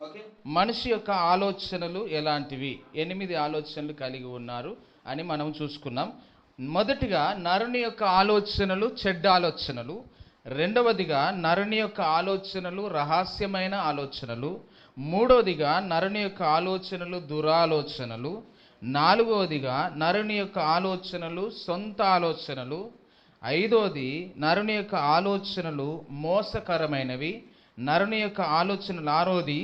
Okay, మనిషి యొక్క ఆలోచనలు ఎలాంటివి? 8 ఆలోచనలు కలిగి ఉన్నారు అని మనం చూసుకున్నాం. మొదటిగా నరుని యొక్క ఆలోచనలు చెడ్డ ఆలోచనలు. రెండవదిగా నరుని యొక్క ఆలోచనలు రహస్యమైన ఆలోచనలు. మూడవదిగా నరుని యొక్క ఆలోచనలు దురాలోచనలు. నాలుగవదిగా నరుని యొక్క ఆలోచనలు సొంత ఆలోచనలు. ఐదవది నరుని యొక్క ఆలోచనలు మోసకరమైనవి. నరుని యొక్క ఆలోచనలు ఆరోది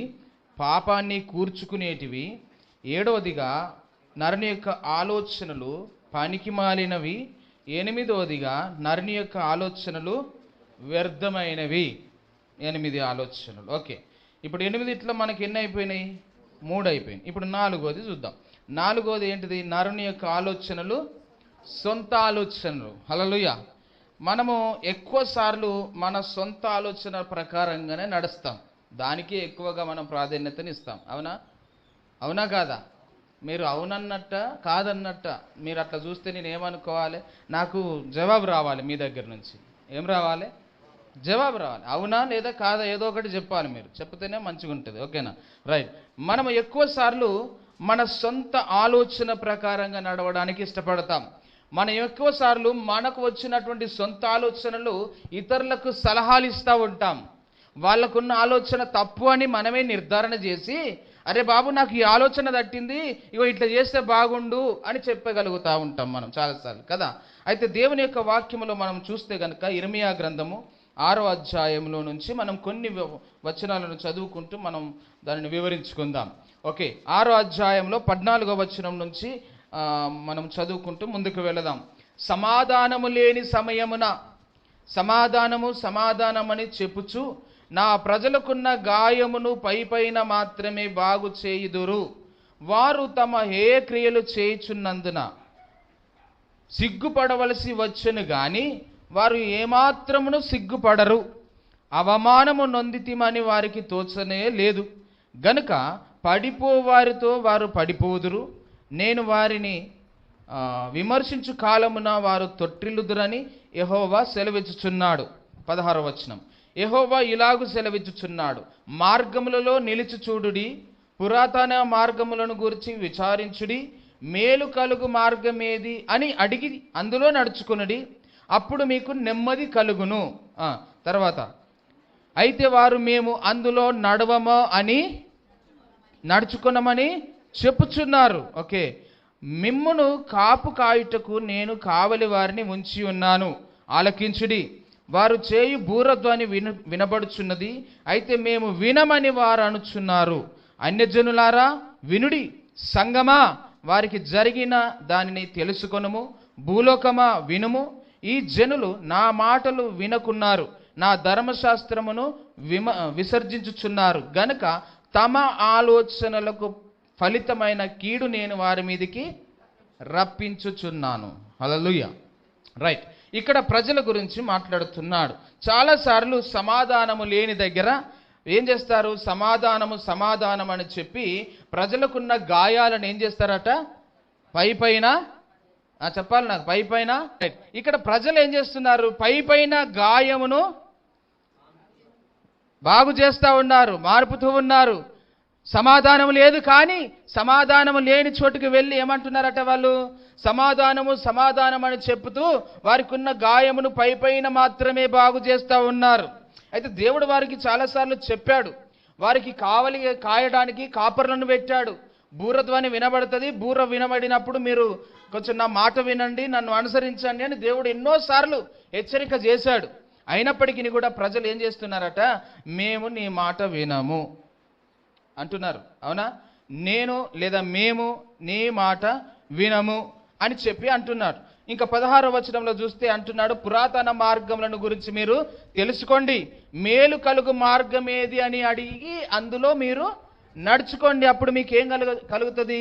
పాపాన్ని కూర్చుకునేటివి. ఏడవదిగా నరుని యొక్క ఆలోచనలు పనికి మాలినవి. ఎనిమిదవదిగా నరుని యొక్క ఆలోచనలు వ్యర్థమైనవి. 8 ఆలోచనలు. ఓకే, ఇప్పుడు 8 మనకి ఎన్ని అయిపోయినాయి? 3 అయిపోయినాయి. ఇప్పుడు 4వది చూద్దాం. 4వది ఏంటిది? నరుని యొక్క ఆలోచనలు సొంత ఆలోచనలు. హల్లెలూయా. మనము ఎక్కువ సార్లు మన సొంత ఆలోచన ప్రకారంగానే నడుస్తాం. దానికే ఎక్కువగా మనం ప్రాధాన్యతనిస్తాం. అవునా? అవునా కాదా? మీరు అవునన్నట్ట కాదన్నట్ట మీరు అట్లా చూస్తే నేను ఏమనుకోవాలి? నాకు జవాబు రావాలి మీ దగ్గర నుంచి. ఏం రావాలి? జవాబు రావాలి. అవునా లేదా కాదా ఏదో ఒకటి చెప్పాలి. మీరు చెప్తేనే మంచిగా ఉంటుంది. ఓకేనా? రైట్. మనం ఎక్కువ సార్లు మన సొంత ఆలోచన ప్రకారంగా నడవడానికి ఇష్టపడతాం. మనం ఎక్కువ సార్లు మనకు వచ్చినటువంటి సొంత ఆలోచనలు ఇతరులకు సలహాలు ఇస్తూ ఉంటాం. వాళ్ళకున్న ఆలోచన తప్పు అని మనమే నిర్ధారణ చేసి, అరే బాబు నాకు ఈ ఆలోచన తట్టింది, ఇగో ఇట్లా చేస్తే బాగుండు అని చెప్పగలుగుతూ ఉంటాం మనం చాలాసార్లు కదా. అయితే దేవుని యొక్క వాక్యములో మనం చూస్తే కనుక ఇర్మియా గ్రంథము 6వ అధ్యాయంలో నుంచి మనం కొన్ని వచనాలను చదువుకుంటూ మనం దానిని వివరించుకుందాం. ఓకే, 6వ అధ్యాయంలో 14వ వచనం నుంచి మనం చదువుకుంటూ ముందుకు వెళదాం. సమాధానము లేని సమయమున సమాధానమని చెప్పుచు నా ప్రజలకున్న గాయమును పైపైన మాత్రమే బాగు చేయుదురు. వారు తమ హేయ క్రియలు చేయుచున్నందున సిగ్గుపడవలసి వచ్చును గాని వారు ఏమాత్రమును సిగ్గుపడరు. అవమానము నొందితిమని వారికి తోచనే లేదు గనుక పడిపోవారితో వారు పడిపోదురు. నేను వారిని విమర్శించు కాలమున వారు తొట్టిల్లుదురని యెహోవా సెలవిచ్చుచున్నాడు. 16వ వచనం. యెహోవా ఇలాగు సెలవిచ్చుచున్నాడు, మార్గములలో నిలిచి చూడుడి, పురాతన మార్గములను గురించి విచారించుడి, మేలు కలుగు మార్గమేది అని అడిగి అందులో నడుచుకునుడి, అప్పుడు మీకు నెమ్మది కలుగును. తర్వాత, అయితే వారు మేము అందులో నడవమో అని నడుచుకున్నామని చెప్పుచున్నారు. ఓకే, మిమ్మును కాపు కాయుటకు నేను కావలి వారిని ఉంచి ఉన్నాను, ఆలకించుడి. వారు చేయు బూరధ్వని వినబడుచున్నది, అయితే మేము వినమని వారు అనుచున్నారు. అన్యజనులారా వినుడి, సంగమా వారికి జరిగిన దానిని తెలుసుకొనుము, భూలోకమా వినుము. ఈ జనులు నా మాటలు వినకున్నారు, నా ధర్మశాస్త్రమును విసర్జించుచున్నారు గనుక తమ ఆలోచనలకు ఫలితమైన కీడు నేను వారి మీదకి రప్పించుచున్నాను. హల్లెలూయా. రైట్. ఇక్కడ ప్రజల గురించి మాట్లాడుతున్నాడు. చాలాసార్లు సమాధానము లేని దగ్గర ఏం చేస్తారు? సమాధానం అని చెప్పి ప్రజలకున్న గాయాలను ఏం చేస్తారట? పైపైన చెప్పాలి నాకు, పైపైన. ఇక్కడ ప్రజలు ఏం చేస్తున్నారు? పైపైన గాయమును బాగు చేస్తూ ఉన్నారు, మార్పుతూ ఉన్నారు. సమాధానం లేదు, కానీ సమాధానము లేని చోటుకు వెళ్ళి ఏమంటున్నారట వాళ్ళు? సమాధానం అని చెప్తూ వారికి ఉన్న గాయమును పైపైన మాత్రమే బాగు చేస్తూ ఉన్నారు. అయితే దేవుడు వారికి చాలాసార్లు చెప్పాడు, వారికి కాయడానికి కాపర్లను పెట్టాడు. బూరధ్వని వినబడుతుంది, బూర వినబడినప్పుడు మీరు కొంచెం నా మాట వినండి, నన్ను అనుసరించండి అని దేవుడు ఎన్నోసార్లు హెచ్చరిక చేశాడు. అయినప్పటికీ కూడా ప్రజలు ఏం చేస్తున్నారట? మేము నీ మాట వినము అంటున్నారు. అవునా? మేము నీ మాట వినము అని చెప్పి అంటున్నాడు. ఇంకా 16వ వచనంలో చూస్తే అంటున్నాడు, పురాతన మార్గములను గురించి మీరు తెలుసుకోండి, మేలు కలుగు మార్గం ఏది అని అడిగి అందులో మీరు నడుచుకోండి, అప్పుడు మీకు ఏం కలుగుతుంది?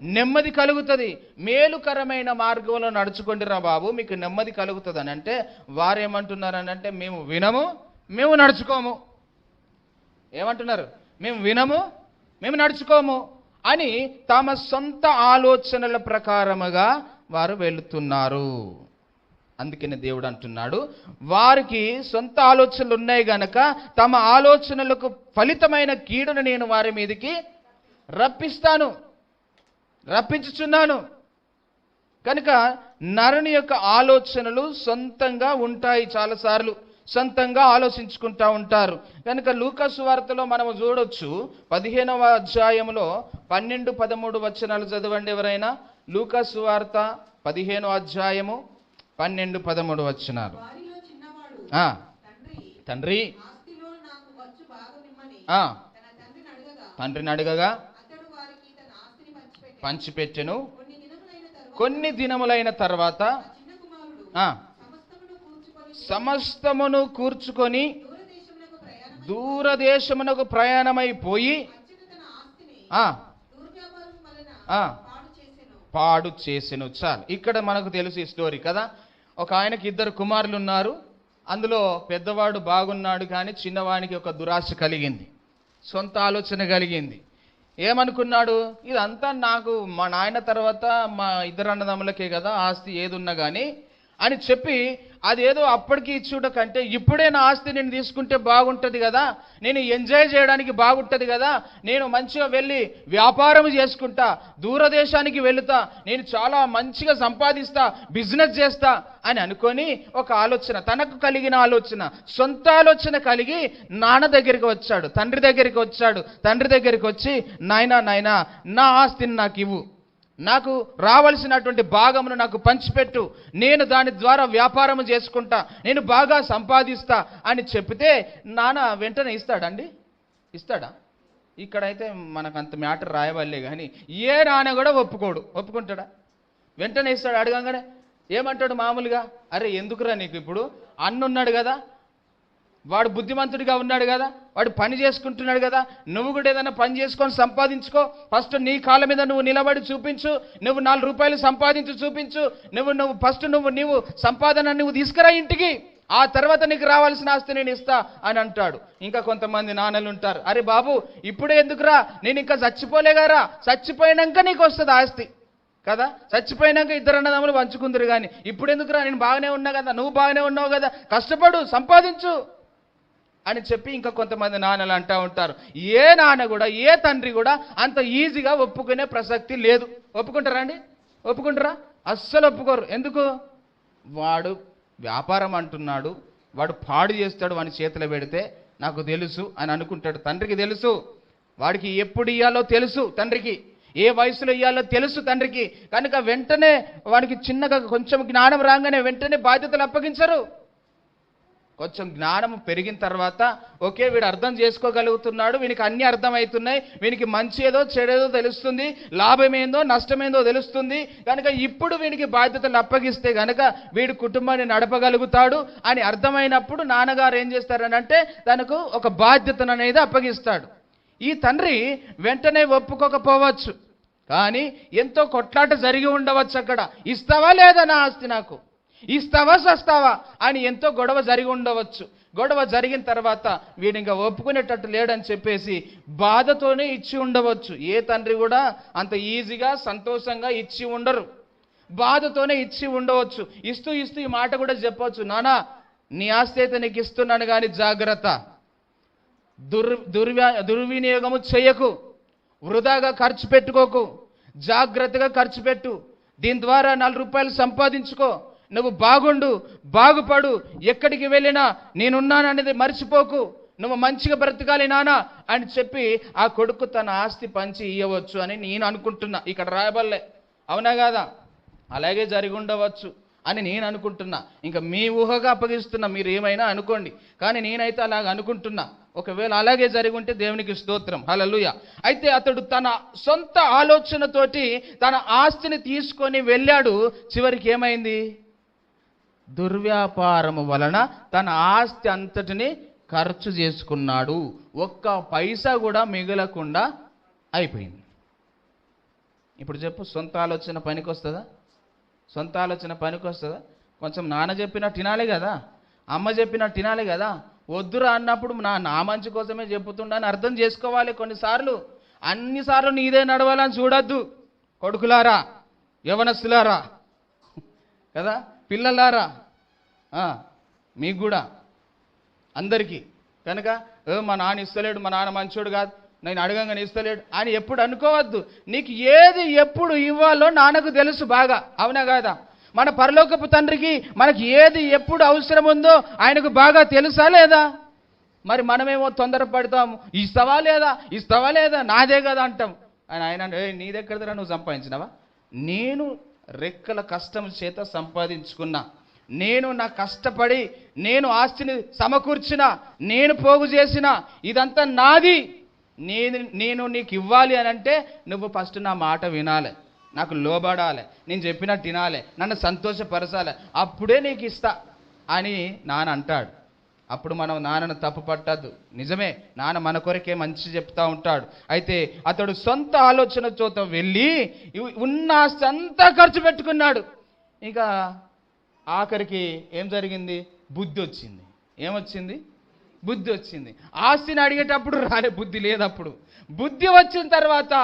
నెమ్మది కలుగుతుంది. మేలుకరమైన మార్గంలో నడుచుకోండి రా బాబు, మీకు నెమ్మది కలుగుతుంది అని అంటే వారేమంటున్నారని అంటే, మేము వినము, మేము నడుచుకోము. ఏమంటున్నారు? మేము వినము, మేము నడుచుకోము అని తమ సొంత ఆలోచనల ప్రకారముగా వారు వెళుతున్నారు. అందుకనే దేవుడు అంటున్నాడు, వారికి సొంత ఆలోచనలు ఉన్నాయి గనక తమ ఆలోచనలకు ఫలితమైన కీడును నేను వారి మీదకి రప్పించుచున్నాను. కనుక నరుని యొక్క ఆలోచనలు సొంతంగా ఉంటాయి, చాలాసార్లు సొంతంగా ఆలోచించుకుంటూ ఉంటారు. కనుక లూకా సువార్తలో మనము చూడొచ్చు, 15వ అధ్యాయంలో 12-13 వచనాలు చదవండి ఎవరైనా. లూకా సువార్త 15వ అధ్యాయము 12-13 వచనాలు. తండ్రి తండ్రిని అడగగా పంచిపెట్టెను. కొన్ని దినములైన తర్వాత సమస్తమును కూర్చుకొని దూరదేశమునకు ప్రయాణమైపోయి పాడు చేసెను. చాలు, ఇక్కడ మనకు తెలుసు ఈ స్టోరీ కదా. ఒక ఆయనకి 2 కుమారులు ఉన్నారు. అందులో పెద్దవాడు బాగున్నాడు, కానీ చిన్నవానికి ఒక దురాశ కలిగింది, సొంత ఆలోచన కలిగింది. ఏమనుకున్నాడు, ఇదంతా నాకు మా నాయన తర్వాత మా 2 అన్నదమ్ములకే కదా ఆస్తి ఏదున్నా కానీ అని చెప్పి, అదేదో అప్పటికి ఇచ్చుట కంటే ఇప్పుడే నా ఆస్తి నేను తీసుకుంటే బాగుంటుంది కదా, నేను ఎంజాయ్ చేయడానికి బాగుంటుంది కదా, నేను మంచిగా వెళ్ళి వ్యాపారం చేసుకుంటా, దూరదేశానికి వెళుతా, నేను చాలా మంచిగా సంపాదిస్తా, బిజినెస్ చేస్తా అని అనుకొని ఒక ఆలోచన, తనకు కలిగిన ఆలోచన, సొంత ఆలోచన కలిగి నాన్న దగ్గరికి వచ్చాడు, తండ్రి దగ్గరికి వచ్చాడు. తండ్రి దగ్గరికి వచ్చి, నాయనా నా ఆస్తిని నాకు ఇవ్వు, నాకు రావాల్సినటువంటి భాగమును నాకు పంచిపెట్టు, నేను దాని ద్వారా వ్యాపారం చేసుకుంటా, నేను బాగా సంపాదిస్తా అని చెప్తే నాన్న వెంటనే ఇస్తాడండి? ఇస్తాడా? ఇక్కడైతే మనకు అంత మ్యాటర్ రాయవల్లే, కానీ ఏ నాన్న కూడా ఒప్పుకుంటాడా? వెంటనే ఇస్తాడు. అడగంగానే ఏమంటాడు మామూలుగా, అరే ఎందుకురా నీకు, ఇప్పుడు అన్నున్నాడు కదా, వాడు బుద్ధిమంతుడిగా ఉన్నాడు కదా, వాడు పని చేసుకుంటున్నాడు కదా, నువ్వు కూడా ఏదైనా పని చేసుకొని సంపాదించుకో, ఫస్ట్ నీ కాళ్ళ మీద నువ్వు నిలబడి చూపించు, నువ్వు 4 రూపాయలు సంపాదించి చూపించు, నువ్వు ఫస్ట్ నువ్వు సంపాదన నువ్వు తీసుకురా ఇంటికి, ఆ తర్వాత నీకు రావాల్సిన ఆస్తి నేను ఇస్తా అని అంటాడు. ఇంకా కొంతమంది నాన్నలు ఉంటారు, అరే బాబు ఇప్పుడే ఎందుకురా, నేను ఇంకా చచ్చిపోలేగారా, చచ్చిపోయినాక నీకు వస్తుంది ఆస్తి కదా, చచ్చిపోయినాక 2 అన్నదమ్ములు పంచుకుందరు, కానీ ఇప్పుడు ఎందుకురా, నేను బాగానే ఉన్నా కదా, నువ్వు బాగానే ఉన్నావు కదా, కష్టపడు సంపాదించు అని చెప్పి ఇంకా కొంతమంది నాన్నలు అంటూ ఉంటారు. ఏ నాన్న కూడా, ఏ తండ్రి కూడా అంత ఈజీగా ఒప్పుకునే ప్రసక్తి లేదు. ఒప్పుకుంటారా అండి? ఒప్పుకుంటారా? అస్సలు ఒప్పుకోరు. ఎందుకు? వాడు వ్యాపారం అంటున్నాడు, వాడు పాడు చేస్తాడు, వాని చేతిలో పెడితే నాకు తెలుసు అని అనుకుంటాడు. తండ్రికి తెలుసు, వాడికి ఎప్పుడు ఇయ్యాలో తెలుసు, తండ్రికి ఏ వయసులో ఇయ్యాలో తెలుసు తండ్రికి. కనుక వెంటనే వాడికి చిన్నగా కొంచెం జ్ఞానం రాగానే వెంటనే బాధ్యతలు అప్పగించరు. కొంచెం జ్ఞానం పెరిగిన తర్వాత ఓకే వీడు అర్థం చేసుకోగలుగుతున్నాడు, వీనికి అన్నీ అర్థమవుతున్నాయి, వీనికి మంచి ఏదో చెడేదో తెలుస్తుంది, లాభమేందో నష్టమేందో తెలుస్తుంది, కనుక ఇప్పుడు వీనికి బాధ్యతలు అప్పగిస్తే కనుక వీడు కుటుంబాన్ని నడపగలుగుతాడు అని అర్థమైనప్పుడు నాన్నగారు ఏం చేస్తారనంటే తనకు ఒక బాధ్యతను అనేది అప్పగిస్తాడు. ఈ తండ్రి వెంటనే ఒప్పుకోకపోవచ్చు, కానీ ఎంతో కొట్లాట జరిగి ఉండవచ్చు. అక్కడ ఇస్తావా లేదా నా ఆస్తి, నాకు ఇస్తావా సస్తావా అని ఎంతో గొడవ జరిగి ఉండవచ్చు. గొడవ జరిగిన తర్వాత వీడు ఇంకా ఒప్పుకునేటట్టు లేడని చెప్పేసి బాధతోనే ఇచ్చి ఉండవచ్చు. ఏ తండ్రి కూడా అంత ఈజీగా సంతోషంగా ఇచ్చి ఉండరు, బాధతోనే ఇచ్చి ఉండవచ్చు. ఇస్తూ ఈ మాట కూడా చెప్పవచ్చు, నానా నీ ఆస్తి అయితే నీకు ఇస్తున్నాను కానీ జాగ్రత్త, దుర్వినియోగము చేయకు, వృధాగా ఖర్చు పెట్టుకోకు, జాగ్రత్తగా ఖర్చు పెట్టు, దీని ద్వారా 4 రూపాయలు సంపాదించుకో, నువ్వు బాగుండు, బాగుపడు, ఎక్కడికి వెళ్ళినా నేనున్నాననేది మర్చిపోకు, నువ్వు మంచిగా బ్రతకాలి నానా అని చెప్పి ఆ కొడుకు తన ఆస్తి పంచి ఇవ్వవచ్చు అని నేను అనుకుంటున్నా. ఇక్కడ రాయబల్లే, అవునా కాదా? అలాగే జరిగి ఉండవచ్చు అని నేను అనుకుంటున్నా. ఇంకా మీ ఊహగా అప్పగిస్తున్నా, మీరు ఏమైనా అనుకోండి, కానీ నేనైతే అలాగ అనుకుంటున్నా. ఒకవేళ అలాగే జరిగి ఉంటే దేవునికి స్తోత్రం, హల్లెలూయా. అయితే అతడు తన సొంత ఆలోచనతోటి తన ఆస్తిని తీసుకొని వెళ్ళాడు. చివరికి ఏమైంది? దుర్వ్యాపారము వలన తన ఆస్తి అంతటిని ఖర్చు చేసుకున్నాడు. ఒక్క పైసా కూడా మిగలకుండా అయిపోయింది. ఇప్పుడు చెప్పు, సొంత ఆలోచన పనికి వస్తుందా? సొంత ఆలోచన పనికి వస్తుందా? కొంచెం నాన్న చెప్పినట్టు తినాలి కదా, అమ్మ చెప్పినట్టు తినాలి కదా. వద్దురా అన్నప్పుడు నా మంచి కోసమే చెప్పుతుండని అర్థం చేసుకోవాలి. కొన్నిసార్లు అన్నిసార్లు నీదే నడవాలని చూడొద్దు. కొడుకులారా, యవనస్తులారా కదా, పిల్లలారా, మీకు కూడా అందరికీ. కనుక మా నాన్న ఇస్తలేడు, మా నాన్న మంచోడు కాదు, నేను అడగంగానే ఇస్తలేడు అని ఎప్పుడు అనుకోవద్దు. నీకు ఏది ఎప్పుడు ఇవ్వాలో నాన్నకు తెలుసు బాగా, అవునా కాదా? మన పరలోకపు తండ్రికి మనకి ఏది ఎప్పుడు అవసరం ఉందో ఆయనకు బాగా తెలుసా లేదా? మరి మనమేమో తొందరపడతాము, ఇస్తావా లేదా నాదే కదా అంటాం. ఆయన నీ దగ్గర నువ్వు సంపాదించినవా? నేను రెక్కల కష్టం చేత సంపాదించుకున్నా, నేను నా కష్టపడి నేను ఆస్తిని సమకూర్చిన, నేను పోగు చేసిన, ఇదంతా నాది. నేను నీకు ఇవ్వాలి అని అంటే నువ్వు ఫస్ట్ నా మాట వినాలి, నాకు లోబడాలి, నేను చెప్పినట్టు వినాలి, నన్ను సంతోషపరచాలి, అప్పుడే నీకు ఇస్తా అని నాన్న అంటాడు. అప్పుడు మనం నాన్నను తప్పు పట్టద్దు. నిజమే, నాన్న మన కొరకే మంచి చెప్తా ఉంటాడు. అయితే అతడు సొంత ఆలోచనతో వెళ్ళి ఉన్న ఆస్తి అంతా ఖర్చు పెట్టుకున్నాడు. ఇక ఆఖరికి ఏం జరిగింది? బుద్ధి వచ్చింది. ఏమొచ్చింది? బుద్ధి వచ్చింది. ఆస్తిని అడిగేటప్పుడు రాలే, బుద్ధి లేదప్పుడు. బుద్ధి వచ్చిన తర్వాత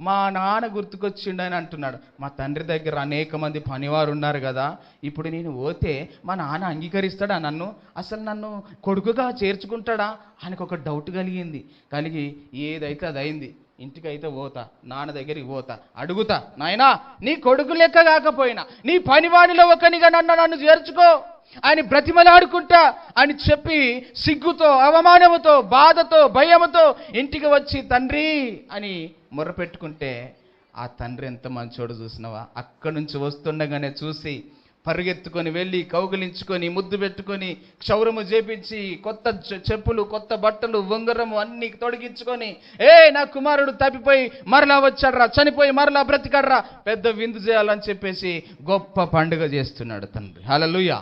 మా నాన్న గుర్తుకొచ్చిండు అని అంటున్నాడు. మా తండ్రి దగ్గర అనేక మంది పనివారు ఉన్నారు కదా, ఇప్పుడు నేను పోతే మా నాన్న అంగీకరిస్తాడా నన్ను? అసలు నన్ను కొడుకుగా చేర్చుకుంటాడా? ఆయనకు ఒక డౌట్ కలిగి ఏదైతే అది అయింది. ఇంటికి అయితే పోతా, నాన్న దగ్గరికి పోతా, అడుగుతా, నాయనా నీ కొడుకు లెక్క కాకపోయినా నీ పనివాడిలో ఒకనిగా నన్ను చేర్చుకో అని బ్రతిమలాడుకుంటా అని చెప్పి సిగ్గుతో, అవమానముతో, బాధతో, భయముతో ఇంటికి వచ్చి తండ్రి అని మొర్రపెట్టుకుంటే ఆ తండ్రి ఎంత మంచోడు చూసినవా? అక్కడి నుంచి వస్తుండగానే చూసి పరిగెత్తుకొని వెళ్ళి కౌగిలించుకొని ముద్దు పెట్టుకొని క్షౌరము చేపించి కొత్త చెప్పులు, కొత్త బట్టలు, ఉంగరము అన్ని తొడిగించుకొని నా కుమారుడు తప్పిపోయి మరలా వచ్చాడ్రా, చనిపోయి మరలా బ్రతికాడ్రా, పెద్ద విందు చేయాలని చెప్పేసి గొప్ప పండుగ చేస్తున్నాడు తండ్రి. హల్లెలూయా,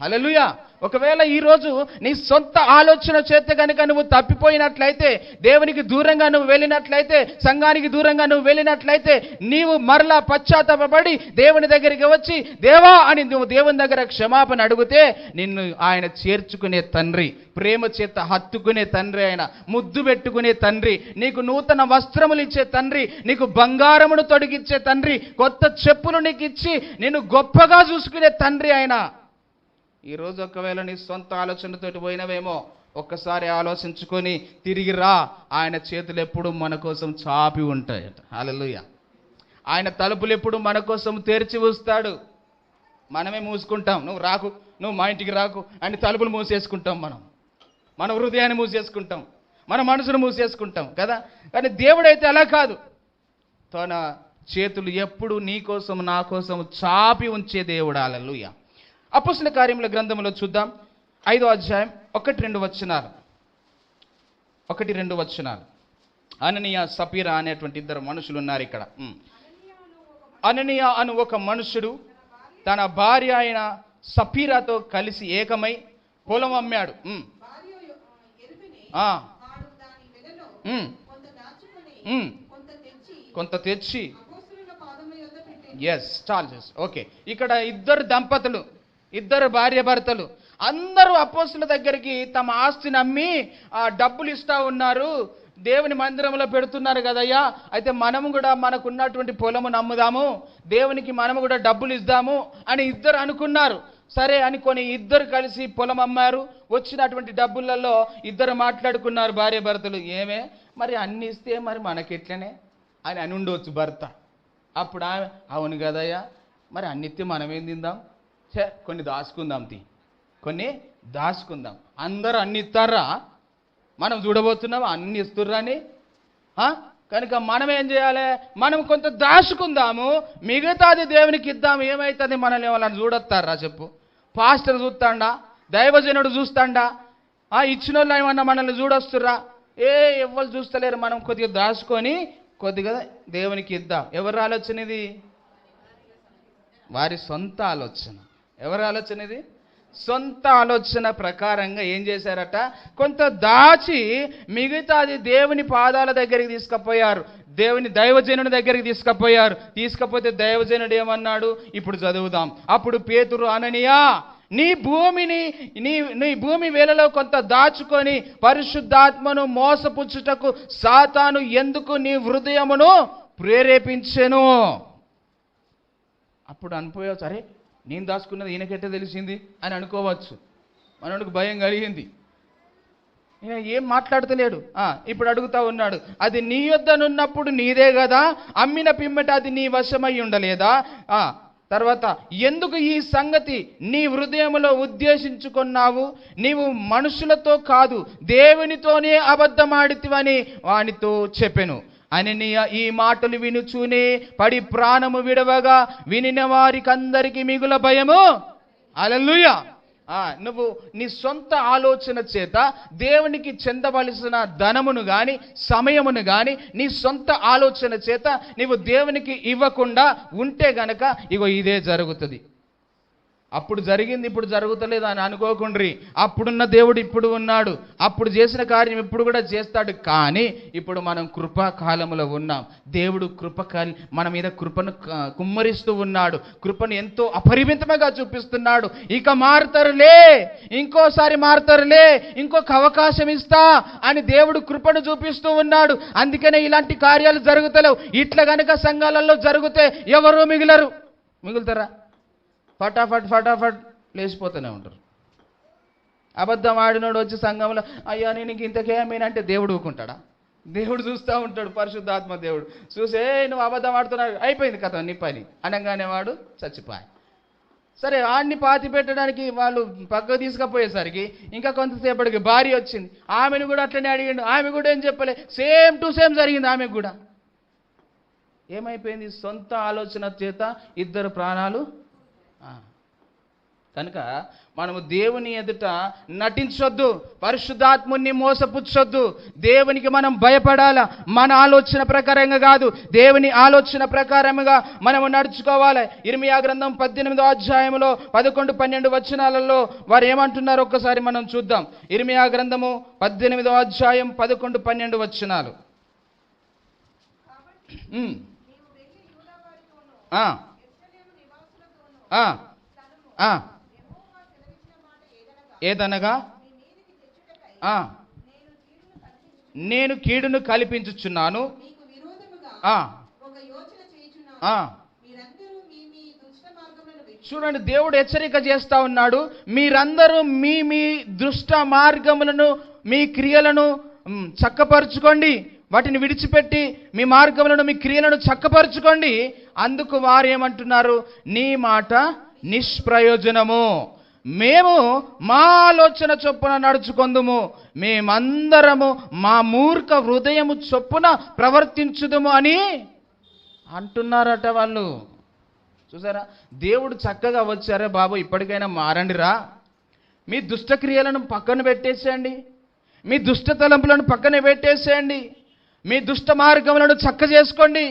హల్లెలూయా. ఒకవేళ ఈరోజు నీ సొంత ఆలోచన చేత కనుక నువ్వు తప్పిపోయినట్లయితే, దేవునికి దూరంగా నువ్వు వెళ్ళినట్లయితే, సంఘానికి దూరంగా నువ్వు వెళ్ళినట్లయితే, నీవు మరలా పశ్చాత్తాపపడి దేవుని దగ్గరికి వచ్చి దేవా అని నువ్వు దేవుని దగ్గర క్షమాపణ అడిగితే నిన్ను ఆయన చేర్చుకునే తండ్రి, ప్రేమ చేత హత్తుకునే తండ్రి, ఆయన ముద్దు పెట్టుకునే తండ్రి, నీకు నూతన వస్త్రములు ఇచ్చే తండ్రి, నీకు బంగారమును తొడిగిచ్చే తండ్రి, కొత్త చెప్పులు నీకు ఇచ్చి నిన్ను గొప్పగా చూసుకునే తండ్రి ఆయన. ఈరోజు ఒకవేళ నీ సొంత ఆలోచనతోటి పోయినవేమో, ఒక్కసారి ఆలోచించుకొని తిరిగి రా. ఆయన చేతులు ఎప్పుడు మన కోసం చాపి ఉంటాయట. హల్లెలూయా. ఆయన తలుపులు ఎప్పుడు మన కోసం తెరిచి వస్తాడు. మనమే మూసుకుంటాం, నువ్వు మా ఇంటికి రాకు అని తలుపులు మూసేసుకుంటాం. మన హృదయాన్ని మూసేసుకుంటాం, మన మనసును మూసేసుకుంటాం కదా. కానీ దేవుడైతే అలా కాదు, తన చేతులు ఎప్పుడు నీ కోసం నా కోసం చాపి ఉంచే దేవుడు. హల్లెలూయా. అపొస్తలుల కార్యముల గ్రంథంలో చూద్దాం, 5వ అధ్యాయం 1-2 వచనాలు. 1-2 వచనాలు. అననీయ, సపీరా అనేటువంటి ఇద్దరు మనుషులు ఉన్నారు ఇక్కడ. అననీయ అను ఒక మనుషుడు తన భార్య అయిన సపీరాతో కలిసి ఏకమై పొలం అమ్మాడు. కొంత తెచ్చి ఓకే. ఇక్కడ ఇద్దరు దంపతులు, ఇద్దరు భార్య భర్తలు అందరూ అపోస్తుల దగ్గరికి తమ ఆస్తిని అమ్మి ఆ డబ్బులు ఇస్తా ఉన్నారు. దేవుని మందిరంలో పెడుతున్నారు కదయ్యా, అయితే మనము కూడా మనకున్నటువంటి పొలము నమ్ముదాము, దేవునికి మనము కూడా డబ్బులు ఇద్దాము అని ఇద్దరు అనుకున్నారు. సరే అనుకొని ఇద్దరు కలిసి పొలం అమ్మారు. వచ్చినటువంటి డబ్బులలో ఇద్దరు మాట్లాడుకున్నారు భార్య భర్తలు, ఏమే మరి అన్ని ఇస్తే మరి మనకెట్లనే అని ఉండవచ్చు భర్త. అప్పుడు ఆమె, అవును కదయ్యా, మరి అన్నిత్తి మనమేం తిందాం, కొన్ని దాచుకుందాం. అందరూ అన్ని ఇస్తారా? మనం చూడబోతున్నాం అన్ని ఇస్తుర్రా అని. కనుక మనం ఏం చేయాలి? మనం కొంత దాచుకుందాము, మిగతాది దేవునికి ఇద్దాము. ఏమవుతుంది? మనల్ని వాళ్ళని చూడొస్తారా చెప్పు? పాస్టర్ చూస్తాడా? దైవజనుడు చూస్తాడా? ఇచ్చిన వాళ్ళు ఏమన్నా మనల్ని చూడొస్తుర్రా? ఎవ్వరు చూస్తలేరు. మనం కొద్దిగా దాచుకొని కొద్దిగా దేవునికి ఇద్దాం. ఎవరి ఆలోచన ఇది? వారి సొంత ఆలోచన. ఎవరి ఆలోచన ఇది? సొంత ఆలోచన ప్రకారంగా ఏం చేశారట? కొంత దాచి మిగతాది దేవుని పాదాల దగ్గరికి తీసుకుపోయారు, దేవుని దైవజనుడి దగ్గరికి తీసుకపోతే దైవజనుడు ఏమన్నాడు? ఇప్పుడు చదువుదాం. అప్పుడు పేతురు, అననీయా, నీ భూమి వేలలో కొంత దాచుకొని పరిశుద్ధాత్మను మోసపుచ్చుటకు సాతాను ఎందుకు నీ హృదయమును ప్రేరేపించెను? అప్పుడు అనిపోయావు, సరే నేను దాచుకున్నది ఈయనకెట్టే తెలిసింది అని అనుకోవచ్చు. మనకు భయం కలిగింది, ఈయన ఏం మాట్లాడతలేడు. ఇప్పుడు అడుగుతా ఉన్నాడు, అది నీ యొద్దనున్నప్పుడు నీదే కదా, అమ్మిన పిమ్మట అది నీ వశమై ఉండలేదా? తర్వాత, ఎందుకు ఈ సంగతి నీ హృదయంలో ఉద్దేశించుకున్నావు? నీవు మనుషులతో కాదు దేవునితోనే అబద్ధమాడితివని వానితో చెప్పెను అని ఈ మాటలు వినుచూనే పడి ప్రాణము విడవగా వినిన వారికందరికి మిగుల భయము. హల్లెలూయా. నువ్వు నీ సొంత ఆలోచన చేత దేవునికి చెందవలసిన ధనమును కానీ సమయమును కానీ నీ సొంత ఆలోచన చేత నీవు దేవునికి ఇవ్వకుండా ఉంటే గనక ఇగో ఇదే జరుగుతుంది. అప్పుడు జరిగింది ఇప్పుడు జరుగుతలేదు అని అనుకోకుండ్రి. అప్పుడున్న దేవుడు ఇప్పుడు ఉన్నాడు, అప్పుడు చేసిన కార్యం ఇప్పుడు కూడా చేస్తాడు. కానీ ఇప్పుడు మనం కృపాకాలంలో ఉన్నాం. దేవుడు మన మీద కృపను కుమ్మరిస్తూ ఉన్నాడు, కృపను ఎంతో అపరిమితంగా చూపిస్తున్నాడు. ఇక మారుతారులే, ఇంకోసారి మారుతారులే, ఇంకొక అవకాశం ఇస్తా అని దేవుడు కృపను చూపిస్తూ ఉన్నాడు. అందుకనే ఇలాంటి కార్యాలు జరుగుతలేవు. ఇట్లా గనక సంఘాలలో జరిగితే ఎవరు మిగులుతారా? ఫటాఫట్ లేచిపోతూనే ఉంటారు. అబద్ధం ఆడినోడు వచ్చి సంఘంలో అయ్యా నేను ఇంతకేమైనా దేవుడు ఊకుంటాడా? దేవుడు చూస్తూ ఉంటాడు, పరిశుద్ధాత్మ దేవుడు చూసే నువ్వు అబద్ధం ఆడుతున్నావు, అయిపోయింది కథ నీ పని అనగానే వాడు చచ్చిపోయి. సరే, ఆడిని పాతి పెట్టడానికి వాళ్ళు పక్కకు తీసుకుపోయేసరికి ఇంకా కొంతసేపటికి భార్య వచ్చింది. ఆమెను కూడా అట్లనే అడిగిండు, ఆమె కూడా ఏం చెప్పలే, సేమ్ టు సేమ్ జరిగింది ఆమెకు కూడా. ఏమైపోయింది? సొంత ఆలోచన చేత ఇద్దరు ప్రాణాలు. కనుక మనము దేవుని ఎదుట నటించొద్దు, పరిశుద్ధాత్ముని మోసపుచ్చొద్దు. దేవునికి మనం భయపడాల, మన ఆలోచన ప్రకారంగా కాదు, దేవుని ఆలోచన ప్రకారముగా మనము నడుచుకోవాలి. ఇర్మియా గ్రంథం 18వ అధ్యాయంలో 11-12 వచనాలలో వారు ఏమంటున్నారు ఒక్కసారి మనం చూద్దాం. ఇర్మియా గ్రంథము 18వ అధ్యాయం 11-12 వచనాలు. ఏదనగా నేను కీడును కల్పించుచున్నాను. చూడండి, దేవుడు హెచ్చరిక చేస్తా ఉన్నాడు. మీరందరూ మీ దుష్ట మార్గములను, మీ క్రియలను చక్కపరుచుకోండి, వాటిని విడిచిపెట్టి మీ మార్గములను, మీ క్రియలను చక్కపరుచుకోండి. అందుకు వారు ఏమంటున్నారు? నీ మాట నిష్ప్రయోజనము, మేము మా ఆలోచన చొప్పున నడుచుకొందుము, మేమందరము మా మూర్ఖ హృదయము చొప్పున ప్రవర్తించుదుము అని అంటున్నారట వాళ్ళు. చూసారా, దేవుడు చక్కగా వచ్చారే బాబు, ఇప్పటికైనా మారండిరా, మీ దుష్టక్రియలను పక్కన పెట్టేసేయండి, మీ దుష్ట తలంపులను పక్కన పెట్టేసేయండి, మీ దుష్ట మార్గములను చక్క చేసుకోండి,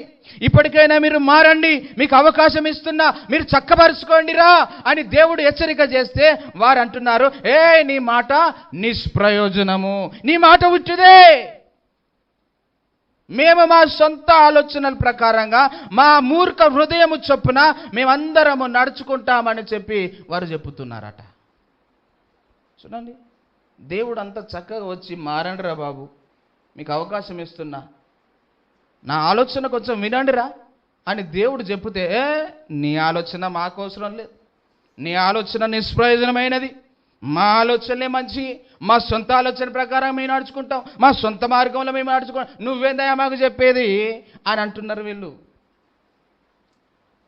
ఇప్పటికైనా మీరు మారండి, మీకు అవకాశం ఇస్తున్నా, మీరు చక్కపరుచుకోండి రా అని దేవుడు హెచ్చరిక చేస్తే వారు అంటున్నారు, నీ మాట నిష్ప్రయోజనము, నీ మాట ఉట్టిదే, మేము మా సొంత ఆలోచనల ప్రకారంగా మా మూర్ఖ హృదయము చొప్పున మేమందరము నడుచుకుంటామని చెప్పి వారు చెప్పుతున్నారట. చూడండి, దేవుడు అంత చక్కగా వచ్చి మారండి రా బాబు, మీకు అవకాశం ఇస్తున్నా, నా ఆలోచన కొంచెం వినండిరా అని దేవుడు చెప్తే, నీ ఆలోచన మాకు అవసరం లేదు, నీ ఆలోచన నిష్ప్రయోజనమైనది, మా ఆలోచనలే మంచి, మా సొంత ఆలోచన ప్రకారం మేము నడుచుకుంటాం, మా సొంత మార్గంలో మేము నడుచుకుంటాం, నువ్వేందయ్యా మాకు చెప్పేది అని అంటున్నారు వీళ్ళు.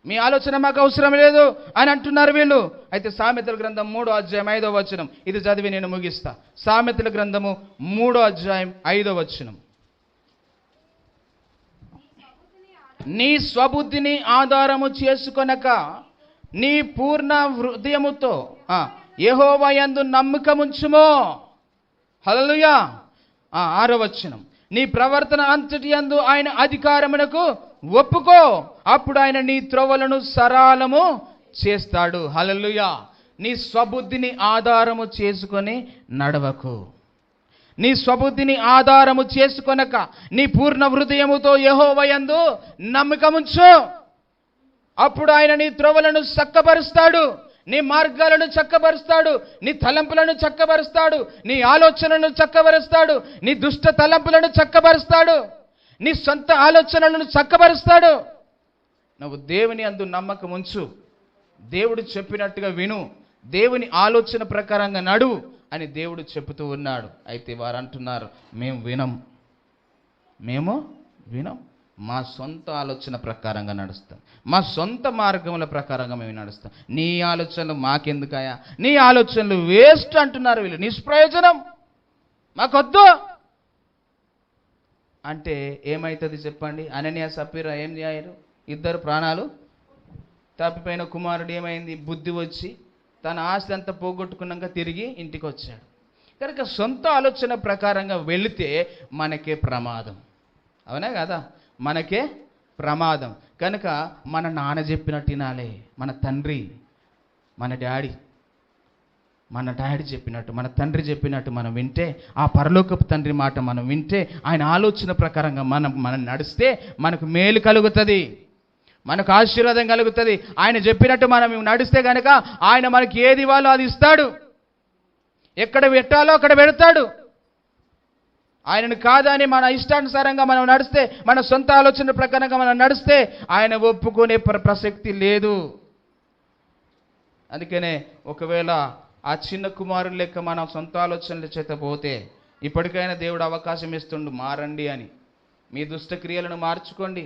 మీ ఆలోచన మాకు అవసరం లేదు అని అంటున్నారు వీళ్ళు. అయితే సామెతల గ్రంథం 3వ అధ్యాయం 5వ వచనం, ఇది చదివి నేను ముగిస్తా. సామెతల గ్రంథము 3వ అధ్యాయం 5వ వచనం. నీ స్వబుద్ధిని ఆధారము చేసుకొనక నీ పూర్ణ హృదయముతో యెహోవా యందు నమ్మకముంచుమో. హల్లెలూయా. 6వ వచనం, నీ ప్రవర్తన అంతటి యందు ఆయన అధికారమునకు ఒప్పుకో, అప్పుడు ఆయన నీ త్రోవలను సరళము చేస్తాడు. హల్లెలూయా. నీ స్వబుద్ధిని ఆధారము చేసుకొని నడవకు, నీ స్వబుద్ధిని ఆధారము చేసుకొనక నీ పూర్ణ హృదయముతో యెహోవా యందు నమ్మకముంచు, అప్పుడు ఆయన నీ త్రోవలను చక్కబరుస్తాడు, నీ మార్గాలను చక్కబరుస్తాడు, నీ తలంపులను చక్కబరుస్తాడు, నీ ఆలోచనలను చక్కబరుస్తాడు, నీ దుష్ట తలంపులను చక్కబరుస్తాడు, నీ సొంత ఆలోచనలను చక్కబరుస్తాడు. నువ్వు దేవుని యందు నమ్మకం ఉంచు, దేవుడు చెప్పినట్టుగా విను, దేవుని ఆలోచన ప్రకారంగా నడువు అని దేవుడు చెబుతూ ఉన్నాడు. అయితే వారు అంటున్నారు, మేము వినం, మా సొంత ఆలోచన ప్రకారంగా నడుస్తాం, మా సొంత మార్గముల ప్రకారంగా మేము నడుస్తాం. నీ ఆలోచనలు మాకెందుకయా, నీ ఆలోచనలు వేస్ట్ అంటున్నారు వీళ్ళు, నిష్ప్రయోజనం, మాకొద్దు అంటే ఏమవుతుంది చెప్పండి? అననీయ సప్పీరా ఏం చేయారు? ఇద్దరు ప్రాణాలు తప్పిపోయిన కుమారుడు ఏమైంది? బుద్ధి వచ్చి తన ఆస్తి అంతా పోగొట్టుకున్నాక తిరిగి ఇంటికి వచ్చాడు. కనుక సొంత ఆలోచన ప్రకారంగా వెళితే మనకే ప్రమాదం, అవునా కదా? మనకే ప్రమాదం. కనుక మన నాన్న చెప్పినట్టు వినాలి, మన తండ్రి, మన డాడీ చెప్పినట్టు, మన తండ్రి చెప్పినట్టు మనం వింటే, ఆ పరలోకపు తండ్రి మాట మనం వింటే, ఆయన ఆలోచన ప్రకారంగా మనం నడిస్తే మనకు మేలు కలుగుతుంది, మనకు ఆశీర్వాదం కలుగుతుంది. ఆయన చెప్పినట్టు మనం నడిస్తే కనుక ఆయన మనకి ఏది ఇవ్వాలో అది ఇస్తాడు, ఎక్కడ పెట్టాలో అక్కడ పెడతాడు. ఆయనను కాదని మన ఇష్టానుసారంగా మనం నడిస్తే, మన సొంత ఆలోచన ప్రకారంగా మనం నడిస్తే ఆయన ఒప్పుకునే ప్రసక్తి లేదు. అందుకనే ఒకవేళ ఆ చిన్న కుమారుడు లెక్క మనం సొంత ఆలోచనల చేత పోతే, ఇప్పటికైనా దేవుడు అవకాశం ఇస్తుండు, మారండి అని, మీ దుష్ట క్రియలను మార్చుకోండి,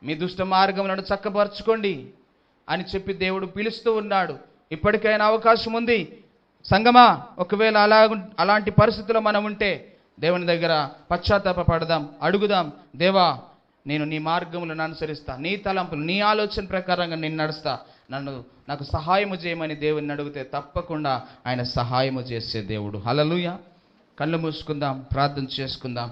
మీ దుష్ట మార్గములను చక్కపరచుకోండి అని చెప్పి దేవుడు పిలుస్తూ ఉన్నాడు. ఇప్పటికైనా అవకాశం ఉంది. సంగమా, ఒకవేళ అలాంటి పరిస్థితుల్లో మనం ఉంటే దేవుని దగ్గర పశ్చాత్తాప పడదాం, అడుగుదాం, దేవా నేను నీ మార్గములను అనుసరిస్తా, నీ తలంపులు, నీ ఆలోచన ప్రకారంగా నేను నడుస్తా, నాకు సహాయము చేయమని దేవుని అడిగితే తప్పకుండా ఆయన సహాయము చేసే దేవుడు. హల్లెలూయా. కళ్ళు మూసుకుందాం, ప్రార్థన చేసుకుందాం.